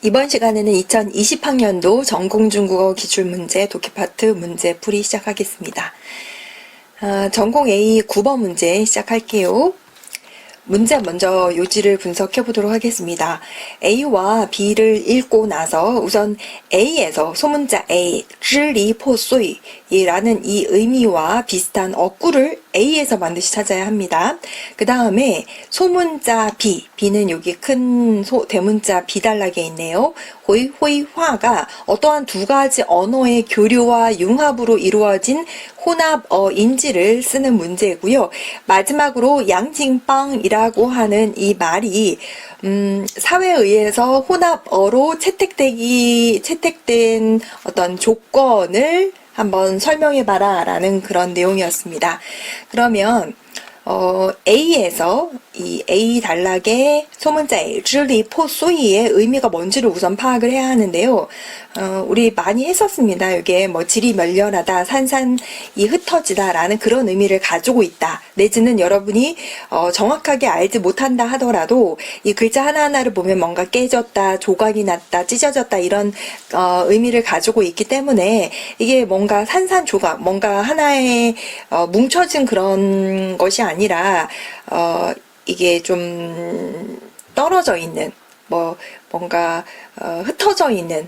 이번 시간에는 2020학년도 전공중국어 기출문제 독해파트 문제풀이 시작하겠습니다. 전공 A 9번 문제 시작할게요. 문제 먼저 요지를 분석해 보도록 하겠습니다. A와 B를 읽고 나서 우선 A에서 소문자 A, 支离破碎 이라는 이 의미와 비슷한 어구를 A에서 반드시 찾아야 합니다. 그 다음에 소문자 B, B는 여기 큰 대문자 B단락에 있네요. 호이화가 어떠한 두 가지 언어의 교류와 융합으로 이루어진 혼합어인지를 쓰는 문제고요. 마지막으로 양징빵이라고 하는 이 말이 사회에 의해서 혼합어로 채택된 어떤 조건을 한번 설명해봐라 라는 그런 내용이었습니다. 그러면 A에서 이 A 단락의 소문자 A, 支离破碎의 의미가 뭔지를 우선 파악을 해야 하는데요. 우리 많이 했었습니다. 이게 뭐 질이 멸렬하다, 산산이 흩어지다 라는 그런 의미를 가지고 있다. 내지는 여러분이 정확하게 알지 못한다 하더라도 이 글자 하나하나를 보면 뭔가 깨졌다, 조각이 났다, 찢어졌다 이런 의미를 가지고 있기 때문에 이게 뭔가 산산조각, 뭔가 하나의 뭉쳐진 그런 것이 아니라 이게 좀 떨어져 있는 뭔가 흩어져 있는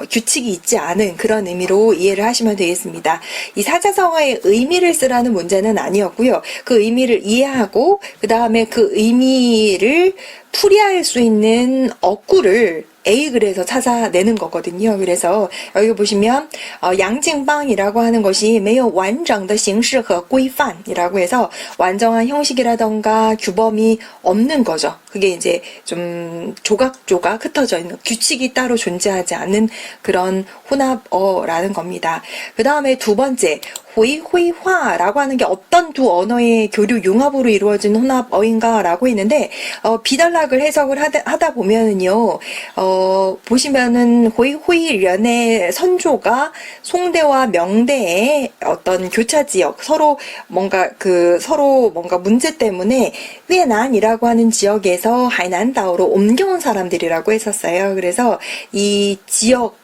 규칙이 있지 않은 그런 의미로 이해를 하시면 되겠습니다. 이 사자성어의 의미를 쓰라는 문제는 아니었고요. 그 의미를 이해하고 그 다음에 그 의미를 풀이할 수 있는 어구를 A글에서 찾아내는 거거든요. 그래서 여기 보시면 양징방이라고 하는 것이 没有完整的形式和规范이라고 해서 완전한 형식이라던가 규범이 없는 거죠. 그게 이제 좀 조각조각 흩어져 있는 규칙이 따로 존재하지 않는 그런 혼합어라는 겁니다. 그 다음에 두 번째 호이화라고 하는 게 어떤 두 언어의 교류 융합으로 이루어진 혼합어인가라고 했는데 비단락을 해석을 하다 보면은요 보시면은 호이련의 선조가 송대와 명대의 어떤 교차 지역 서로 뭔가 문제 때문에 위에난이라고 하는 지역에서 하이난다오로 옮겨온 사람들이라고 했었어요. 그래서 이 지역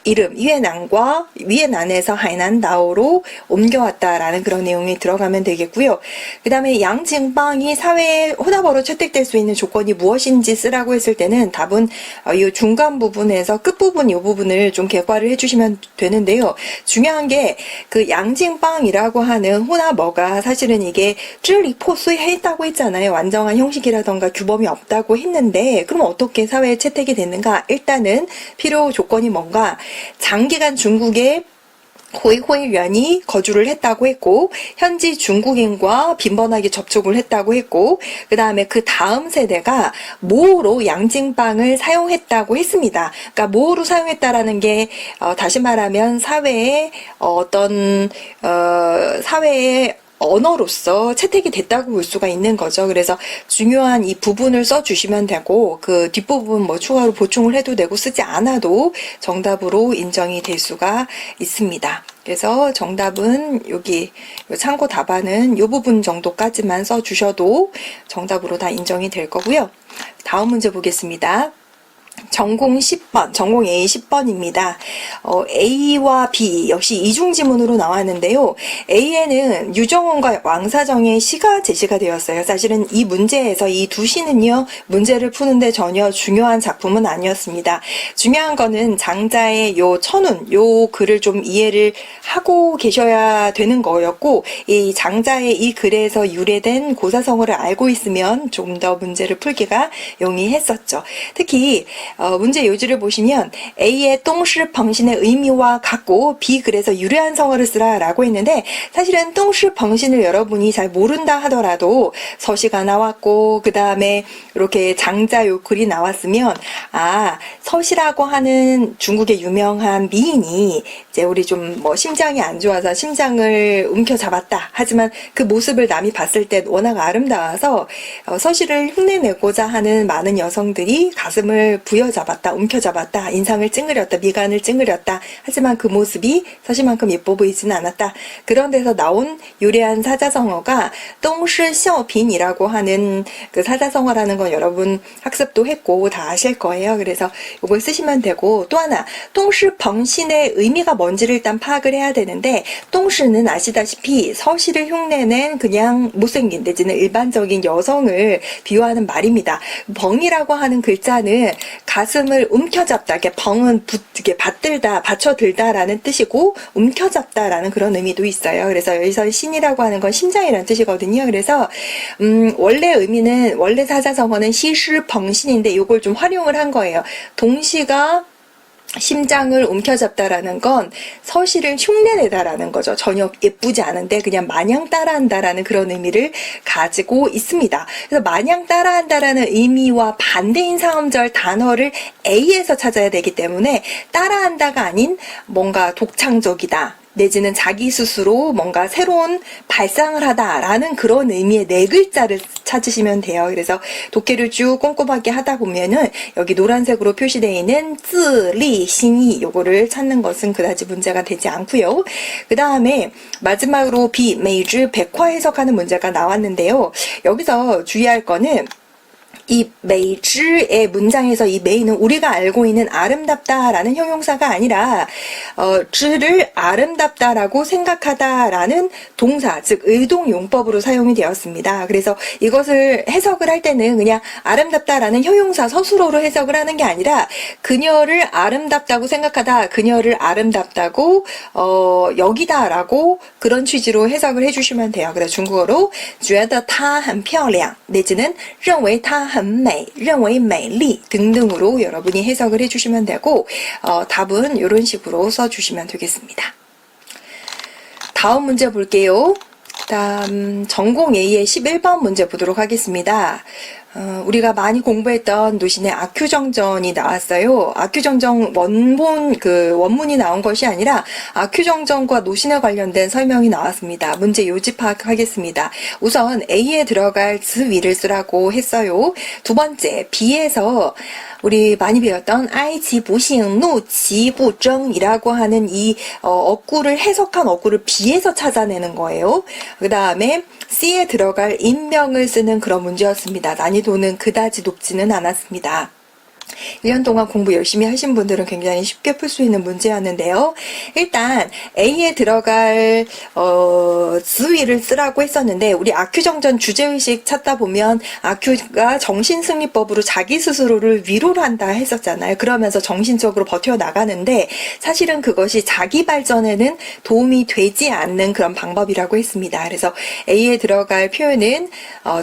이름 위에난에서 하이난다오로 옮겨왔다라는 그런 내용이 들어가면 되겠고요. 그 다음에 양징방이 사회에 혼합어로 채택될 수 있는 조건이 무엇인지 쓰라고 했을 때는 답은 이 중간 부분에서 끝부분 이 부분을 좀 개괄을 해주시면 되는데요. 중요한 게 그 양징방이라고 하는 혼합어가 사실은 이게 支离破碎했다고 했잖아요. 완전한 형식이라던가 규범이 없다고 했는데 그럼 어떻게 사회에 채택이 됐는가? 일단은 필요 조건이 뭔가 장기간 중국에 호이련이 거주를 했다고 했고 현지 중국인과 빈번하게 접촉을 했다고 했고 그 다음에 그 다음 세대가 모어로 양징방을 사용했다고 했습니다. 그러니까 모어로 사용했다라는 게 다시 말하면 사회의 사회의 언어로서 채택이 됐다고 볼 수가 있는 거죠. 그래서 중요한 이 부분을 써주시면 되고 그 뒷부분 추가로 보충을 해도 되고 쓰지 않아도 정답으로 인정이 될 수가 있습니다. 그래서 정답은 여기 참고 답안은 이 부분 정도까지만 써주셔도 정답으로 다 인정이 될 거고요. 다음 문제 보겠습니다. 전공 10번, 전공 A 10번입니다. A와 B 역시 이중지문으로 나왔는데요. A에는 유정원과 왕사정의 시가 제시가 되었어요. 사실은 이 문제에서 이 두 시는요, 문제를 푸는데 전혀 중요한 작품은 아니었습니다. 중요한 거는 장자의 요 천운, 요 글을 좀 이해를 하고 계셔야 되는 거였고, 이 장자의 이 글에서 유래된 고사성어를 알고 있으면 조금 더 문제를 풀기가 용이했었죠. 특히 문제 요지를 보시면 A의 똥시 펑신의 의미와 같고 B 글에서 유래한 성어를 쓰라 라고 했는데 사실은 똥시 펑신을 여러분이 잘 모른다 하더라도 서시가 나왔고 그 다음에 이렇게 장자 요 글이 나왔으면 서시라고 하는 중국의 유명한 미인이 이제 우리 좀 심장이 안 좋아서 심장을 움켜잡았다. 하지만 그 모습을 남이 봤을 때 워낙 아름다워서 서시를 흉내내고자 하는 많은 여성들이 가슴을 부여잡았다, 움켜잡았다, 인상을 찡그렸다, 미간을 찡그렸다. 하지만 그 모습이 서시만큼 예뻐 보이지는 않았다. 그런 데서 나온 유래한 사자성어가 똥시셔빈이라고 하는 그 사자성어라는 건 여러분 학습도 했고 다 아실 거예요. 그래서 이걸 쓰시면 되고, 또 하나 똥시펑신의 의미가 뭔지를 일단 파악을 해야 되는데, 똥시는 아시다시피 서시를 흉내낸 그냥 못생긴 내지는 일반적인 여성을 비유하는 말입니다. 벙이라고 하는 글자는 가슴을 움켜잡다, 이렇게 벙은 이렇게 받들다, 받쳐들다라는 뜻이고, 움켜잡다라는 그런 의미도 있어요. 그래서 여기서 신이라고 하는 건 심장이라는 뜻이거든요. 그래서 원래 의미는, 원래 사자성어는 시시펑신인데 이걸 좀 활용을 한 거예요. 동시가 심장을 움켜잡다라는 건 서시를 흉내내다라는 거죠. 전혀 예쁘지 않은데 그냥 마냥 따라한다라는 그런 의미를 가지고 있습니다. 그래서 마냥 따라한다라는 의미와 반대인 사음절 단어를 A에서 찾아야 되기 때문에 따라한다가 아닌 뭔가 독창적이다, 내지는 자기 스스로 뭔가 새로운 발상을 하다라는 그런 의미의 네 글자를 찾으시면 돼요. 그래서 독해를 쭉 꼼꼼하게 하다 보면은 여기 노란색으로 표시되어 있는 自立心意 요거를 찾는 것은 그다지 문제가 되지 않고요. 그 다음에 마지막으로 비, 메이즈, 백화 해석하는 문제가 나왔는데요. 여기서 주의할 거는 이 메이즈의 문장에서 이 메이는 우리가 알고 있는 아름답다라는 형용사가 아니라 즈를 아름답다라고 생각하다라는 동사, 즉 의동용법으로 사용이 되었습니다. 그래서 이것을 해석을 할 때는 그냥 아름답다라는 형용사 서술어로 해석을 하는 게 아니라 그녀를 아름답다고 생각하다, 그녀를 아름답다고 여기다라고 그런 취지로 해석을 해주시면 돼요. 그래서 중국어로 觉得她很漂亮 내지는 认为她很美, 认为美丽 등등으로 여러분이 해석을 해주시면 되고 답은 이런 식으로 써주시면 되겠습니다. 다음 문제 볼게요. 다음 전공 A의 11번 문제 보도록 하겠습니다. 우리가 많이 공부했던 노신의 아큐정전이 나왔어요. 아큐정전 원문이 나온 것이 아니라 아큐정전과 노신에 관련된 설명이 나왔습니다. 문제 요지 파악하겠습니다. 우선 A에 들어갈 즈위를 쓰라고 했어요. 두 번째 B에서 우리 많이 배웠던 아이지부싱, 노지부정이라고 하는 이 어구를 해석한 어구를 B에서 찾아내는 거예요. 그 다음에 C에 들어갈 인명을 쓰는 그런 문제였습니다. 난이도는 그다지 높지는 않았습니다. 1년 동안 공부 열심히 하신 분들은 굉장히 쉽게 풀 수 있는 문제였는데요. 일단 A에 들어갈 즈위를 쓰라고 했었는데 우리 아큐정전 주제의식 찾다 보면 아큐가 정신승리법으로 자기 스스로를 위로를 한다 했었잖아요. 그러면서 정신적으로 버텨나가는데 사실은 그것이 자기 발전에는 도움이 되지 않는 그런 방법이라고 했습니다. 그래서 A에 들어갈 표현은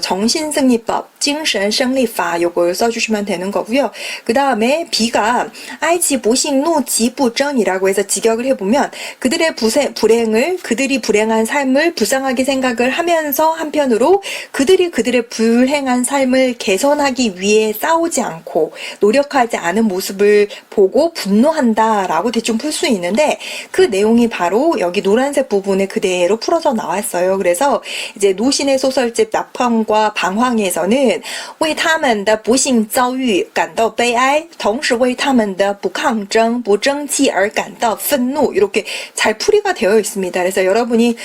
정신승리법, 精神胜利法 요걸 써주시면 되는 거고요. 그 다음에 B가 아이지보싱 노지부정이라고 해서 직역을 해보면 그들이 불행한 삶을 불쌍하게 생각을 하면서 한편으로 그들의 불행한 삶을 개선하기 위해 싸우지 않고 노력하지 않은 모습을 보고 분노한다라고 대충 풀 수 있는데 그 내용이 바로 여기 노란색 부분에 그대로 풀어져 나왔어요. 그래서 이제 노신의 소설집 낙황과 방황에서는 为他们的不幸遭遇感到悲哀同时为他们的不抗争不争气而感到愤怒 이렇게 잘 풀이가 되어 있습니다. 그래서 여러분이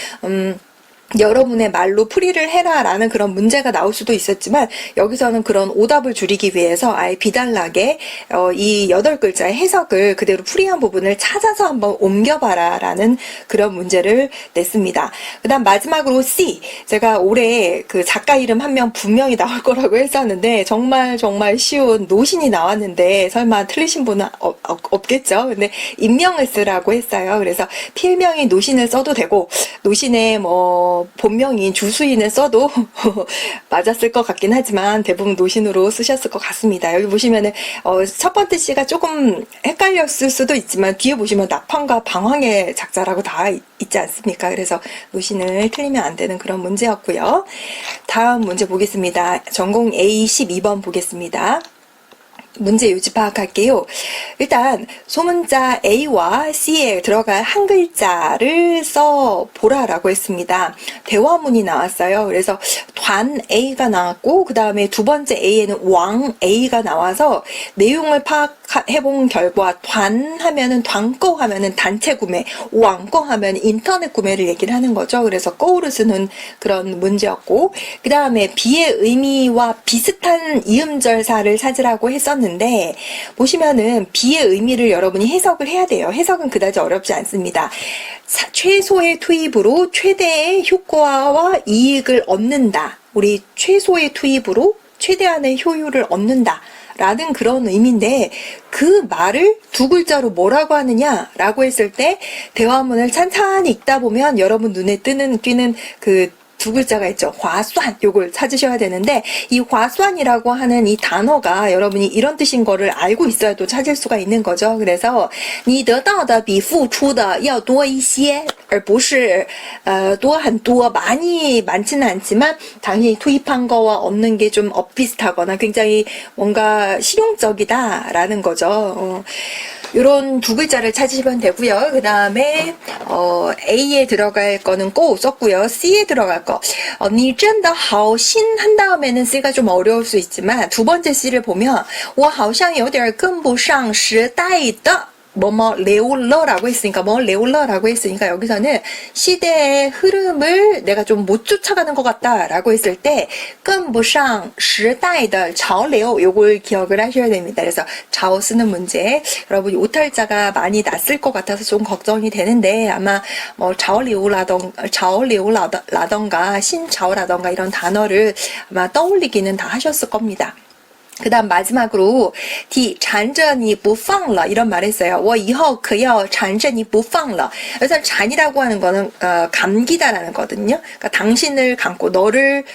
여러분의 말로 풀이를 해라 라는 그런 문제가 나올 수도 있었지만 여기서는 그런 오답을 줄이기 위해서 아예 비단락에 이 8글자의 해석을 그대로 풀이한 부분을 찾아서 한번 옮겨봐라 라는 그런 문제를 냈습니다. 그 다음 마지막으로 C, 제가 올해 그 작가 이름 한 명 분명히 나올 거라고 했었는데 정말 쉬운 노신이 나왔는데 설마 틀리신 분은 없겠죠. 근데 인명을 쓰라고 했어요. 그래서 필명이 노신을 써도 되고 노신의 본명인 주수인을 써도 맞았을 것 같긴 하지만 대부분 노신으로 쓰셨을 것 같습니다. 여기 보시면은 첫 번째 C가 조금 헷갈렸을 수도 있지만 뒤에 보시면 낙황과 방황의 작자라고 다 있지 않습니까? 그래서 노신을 틀리면 안 되는 그런 문제였고요. 다음 문제 보겠습니다. 전공 A 12번 보겠습니다. 문제 요지 파악할게요. 일단 소문자 A와 C에 들어갈 한 글자를 써보라라고 했습니다. 대화문이 나왔어요. 그래서 단 A가 나왔고 그 다음에 두 번째 A에는 왕 A가 나와서 내용을 파악해본 결과 단 하면은 단꺼 하면은 단체 구매, 왕꺼 하면 인터넷 구매를 얘기를 하는 거죠. 그래서 꺼우를 쓰는 그런 문제였고 그 다음에 B의 의미와 비슷한 이음절사를 찾으라고 했었는데 보시면은 B의 의미를 여러분이 해석을 해야 돼요. 해석은 그다지 어렵지 않습니다. 최소의 투입으로 최대의 효과와 이익을 얻는다. 우리 최소의 투입으로 최대한의 효율을 얻는다. 라는 그런 의미인데 그 말을 두 글자로 뭐라고 하느냐라고 했을 때 대화문을 찬찬히 읽다 보면 여러분 눈에 띄는 그 두 글자가 있죠. 화수안 요걸 찾으셔야 되는데 이 화수안이라고 하는 이 단어가 여러분이 이런 뜻인 거를 알고 있어야 또 찾을 수가 있는 거죠. 그래서 你得到的比付出的要多一些而不是多很多 많지는 않지만 당연히 투입한 거와 얻는 게 좀 엇비슷하거나 굉장히 뭔가 실용적이다라는 거죠. 요런 두 글자를 찾으시면 되고요. 그 다음에 A에 들어갈 거는 꼭 썼고요. C에 들어갈 거 你真的好心한 다음에는 C가 좀 어려울 수 있지만 두 번째 C를 보면 我好像有点跟不上时代的레올러라고 했으니까 레올러라고 했으니까 여기서는 시대의 흐름을 내가 좀 못 쫓아가는 것 같다라고 했을 때跟不上时代的潮流 요걸 기억을 하셔야 됩니다. 그래서 자오 쓰는 문제 여러분이 오탈자가 많이 났을 것 같아서 좀 걱정이 되는데 아마 자오리오라던가 신자오라던가 이런 단어를 아마 떠올리기는 다 하셨을 겁니다. 그 다음 마지막으로 D 缠着你不放了 이런 말 했어요. 我以后可要缠着你不放了. 그래서 잔이라고 하는 거는 감기다라는 거거든요. 그러니까 당신을 감고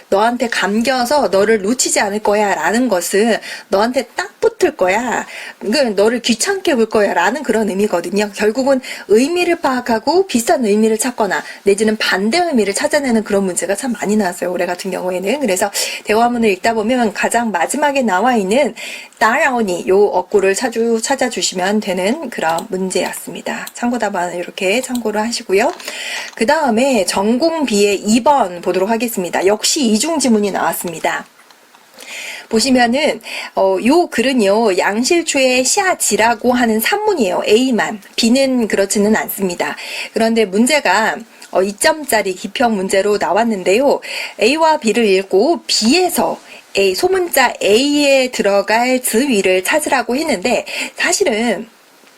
너한테 감겨서 너를 놓치지 않을 거야 라는 것은 너한테 딱 붙을 거야. 너를 귀찮게 볼 거야 라는 그런 의미거든요. 결국은 의미를 파악하고 비슷한 의미를 찾거나 내지는 반대 의미를 찾아내는 그런 문제가 참 많이 나왔어요. 올해 같은 경우에는. 그래서 대화문을 읽다 보면 가장 마지막에 나와 있는 따라오니 요 어구를 찾아주시면 되는 그런 문제였습니다. 참고 답안은 이렇게 참고를 하시고요. 그 다음에 전공 B의 2번 보도록 하겠습니다. 역시 이중지문이 나왔습니다. 보시면은 요 글은요 양실추의 샤지라고 하는 산문이에요. A만 B는 그렇지는 않습니다. 그런데 문제가 2점짜리 기평 문제로 나왔는데요. A와 B를 읽고 B에서 소문자 A에 들어갈 즈위를 찾으라고 했는데 사실은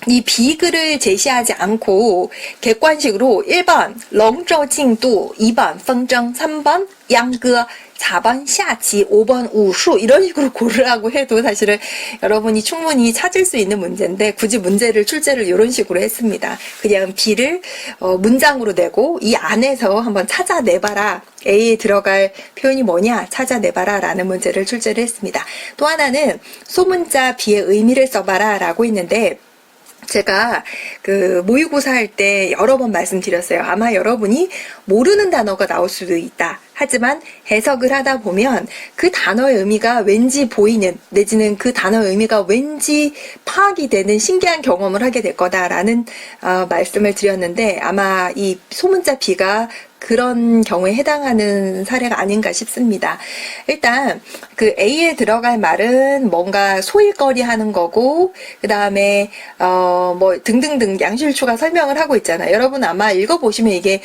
이 비글을 제시하지 않고 객관식으로 1번 렁저징도 2번 펑정 3번 양거 4번 샤치 5번 우수 이런 식으로 고르라고 해도 사실은 여러분이 충분히 찾을 수 있는 문제인데 굳이 출제를 이런 식으로 했습니다. 그냥 B를 문장으로 내고 이 안에서 한번 찾아내봐라. A에 들어갈 표현이 뭐냐 찾아내봐라 라는 문제를 출제를 했습니다. 또 하나는 소문자 B의 의미를 써봐라 라고 했는데 제가 모의고사 할 때 여러 번 말씀드렸어요. 아마 여러분이 모르는 단어가 나올 수도 있다. 하지만 해석을 하다 보면 그 단어의 의미가 왠지 보이는 내지는 그 단어의 의미가 왠지 파악이 되는 신기한 경험을 하게 될 거다라는 말씀을 드렸는데 아마 이 소문자 B가 그런 경우에 해당하는 사례가 아닌가 싶습니다. 일단 그 A에 들어갈 말은 뭔가 소일거리 하는 거고 그 다음에 뭐 등등등 양실추가 설명을 하고 있잖아요. 여러분 아마 읽어보시면 이게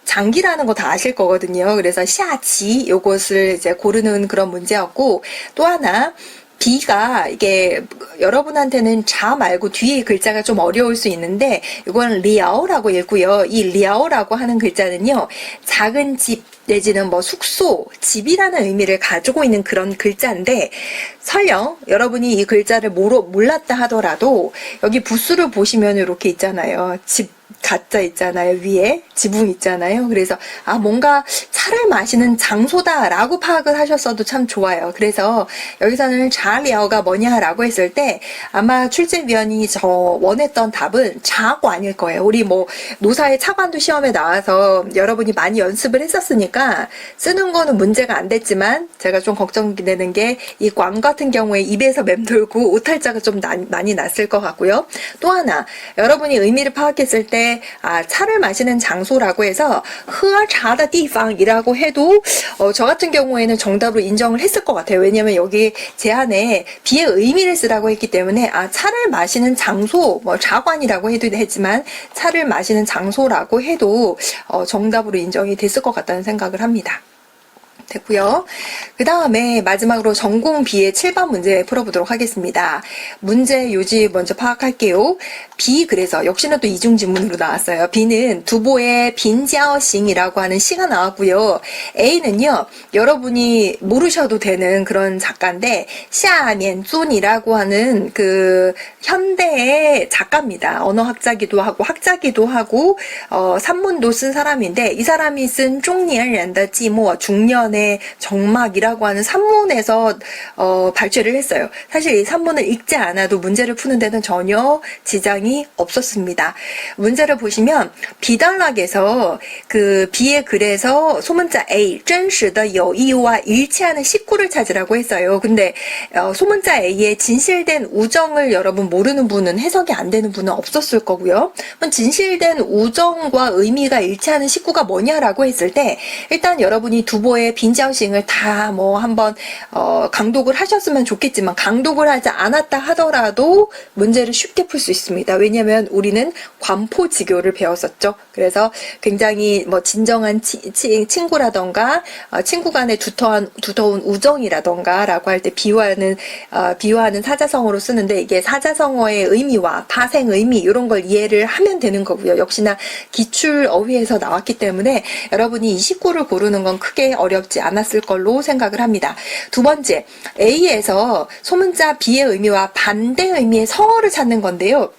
장기라는 거 다 아실 거거든요. 그래서 샤지 요것을 이제 고르는 그런 문제였고 또 하나 B가 이게 여러분한테는 자 말고 뒤에 글자가 좀 어려울 수 있는데 이건 리아오라고 읽고요. 이 리아오라고 하는 글자는요. 작은 집 내지는 뭐 숙소, 집이라는 의미를 가지고 있는 그런 글자인데 설령 여러분이 이 글자를 몰랐다 하더라도 여기 부수를 보시면 이렇게 있잖아요. 집 가짜 있잖아요. 위에 지붕 있잖아요. 그래서 뭔가 차를 마시는 장소다라고 파악을 하셨어도 참 좋아요. 그래서 여기서는 자리아오가 뭐냐라고 했을 때 아마 출제위원이 원했던 답은 자관일 거예요. 우리 뭐 노사의 차관도 시험에 나와서 여러분이 많이 연습을 했었으니까 쓰는 거는 문제가 안 됐지만 제가 좀 걱정되는 게 이 광 같은 경우에 입에서 맴돌고 오탈자가 좀 많이 났을 것 같고요. 또 하나 여러분이 의미를 파악했을 때 근데 차를 마시는 장소라고 해서 喝茶的地方이라고 해도 저 같은 경우에는 정답으로 인정을 했을 것 같아요. 왜냐면 여기 제안에 비의 의미를 쓰라고 했기 때문에 차를 마시는 장소, 뭐茶관이라고 해도 했지만 차를 마시는 장소라고 해도 정답으로 인정이 됐을 것 같다는 생각을 합니다. 됐고요. 그 다음에 마지막으로 전공 B의 7번 문제 풀어보도록 하겠습니다. 문제 요지 먼저 파악할게요. B 그래서 역시나 또 이중지문으로 나왔어요. B는 두보의 빈자오싱이라고 하는 시가 나왔고요. A는요. 여러분이 모르셔도 되는 그런 작가인데 샤니엔쭌이라고 하는 그 현대의 작가입니다. 언어학자기도 하고 학자기도 하고 산문도 쓴 사람인데 이 사람이 쓴 중년의寂寞 중년의 정막이라고 하는 산문에서 발췌를 했어요. 사실 이 산문을 읽지 않아도 문제를 푸는 데는 전혀 지장이 없었습니다. 문제를 보시면 B단락에서 그 B의 글에서 소문자 A 真实的友谊와 일치하는 식구를 찾으라고 했어요. 근데 소문자 A의 진실된 우정을 여러분 모르는 분은 해석이 안 되는 분은 없었을 거고요. 그럼 진실된 우정과 의미가 일치하는 식구가 뭐냐라고 했을 때 일단 여러분이 두보의 빈자오싱을 다 뭐 한번 강독을 하셨으면 좋겠지만 강독을 하지 않았다 하더라도 문제를 쉽게 풀 수 있습니다. 왜냐하면 우리는 관포지교를 배웠었죠. 그래서 굉장히 뭐 진정한 친구라던가 친구 간의 두터운 우정이라던가 라고 할 때 비유하는 사자성어로 쓰는데 이게 사자성어의 의미와 파생 의미 이런 걸 이해를 하면 되는 거고요. 역시나 기출 어휘에서 나왔기 때문에 여러분이 이 식구를 고르는 건 크게 어렵지 않았을 걸로 생각을 합니다. 두 번째, A에서 소문자 B의 의미와 반대 의미의 성어를 찾는 건데요.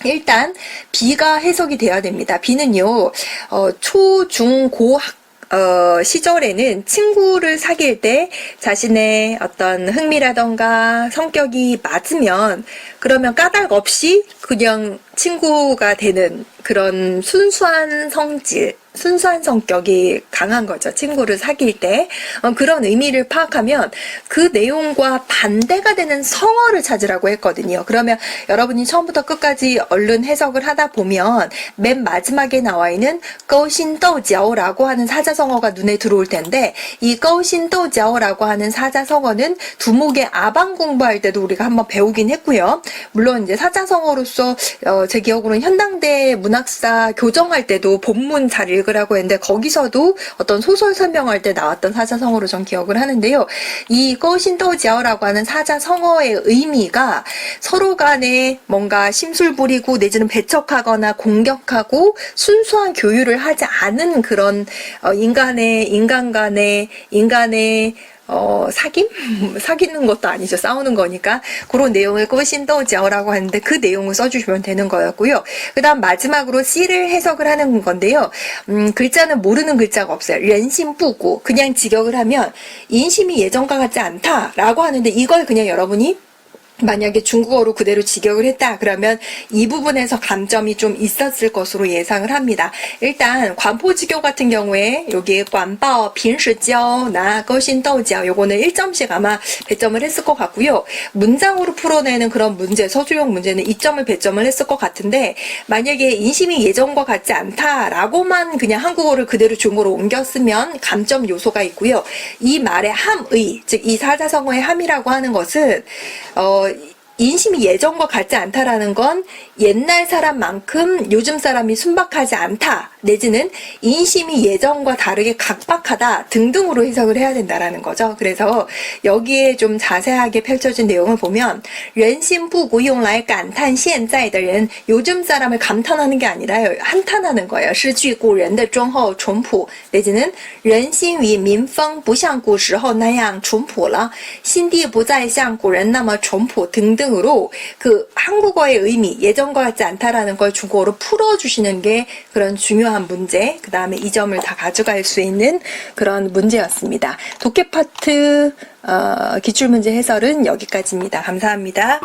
일단 B가 해석이 돼야 됩니다. B는요. 초, 중, 고 시절에는 친구를 사귈 때 자신의 어떤 흥미라던가 성격이 맞으면 그러면 까닭 없이 그냥 친구가 되는 그런 순수한 성격이 강한 거죠. 친구를 사귈 때. 그런 의미를 파악하면 그 내용과 반대가 되는 성어를 찾으라고 했거든요. 그러면 여러분이 처음부터 끝까지 얼른 해석을 하다 보면 맨 마지막에 나와 있는 꺼신떠지아오라고 하는 사자성어가 눈에 들어올 텐데 이 꺼신떠지아오라고 하는 사자성어는 두목의 아방 공부할 때도 우리가 한번 배우긴 했고요. 물론 이제 사자성어로서 제 기억으로는 현당대 문학사 교정할 때도 본문 잘 읽으라고 했는데 거기서도 어떤 소설 설명할 때 나왔던 사자성어로 전 기억을 하는데요. 이 꺼신떠지아오라고 하는 사자성어의 의미가 서로 간에 뭔가 심술 부리고 내지는 배척하거나 공격하고 순수한 교류를 하지 않은 그런 인간 간의 사귀는 것도 아니죠. 싸우는 거니까. 그런 내용을 꺼신떠지아오라고 하는데 그 내용을 써주시면 되는 거였고요. 그 다음 마지막으로 C를 해석을 하는 건데요. 글자는 모르는 글자가 없어요. 렌심부고 그냥 직역을 하면 인심이 예전과 같지 않다라고 하는데 이걸 그냥 여러분이 만약에 중국어로 그대로 직역을 했다 그러면 이 부분에서 감점이 좀 있었을 것으로 예상을 합니다. 일단 관포지교 같은 경우에 여기 관바오, 빈시지ao, 나 꺼신떠지ao 요거는 1점씩 아마 배점을 했을 것 같고요. 문장으로 풀어내는 그런 문제, 서술형 문제는 2점을 배점을 했을 것 같은데 만약에 인심이 예전과 같지 않다라고만 그냥 한국어를 그대로 중국어로 옮겼으면 감점 요소가 있고요. 이 말의 함의, 즉 이 사자성어의 함이라고 하는 것은 인심이 예전과 같지 않다라는 건 옛날 사람만큼 요즘 사람이 순박하지 않다 내지는 인심이 예전과 다르게 각박하다 등등으로 해석을 해야 된다라는 거죠. 그래서 여기에 좀 자세하게 펼쳐진 내용을 보면 人心不古用来感叹现在的人 요즘 사람을 감탄하는 게 아니라 한탄하는 거예요. 失去古人的忠厚淳朴 내지는 人心与民风不像古时候那样淳朴了心地不再像古人那么淳朴 등등으로 그 한국어의 의미 예전과 같지 않다라는 걸 중국어로 풀어주시는 게 그런 중요한 문제 그 다음에 이 점을 다 가져갈 수 있는 그런 문제였습니다. 독해 파트 기출문제 해설은 여기까지입니다. 감사합니다.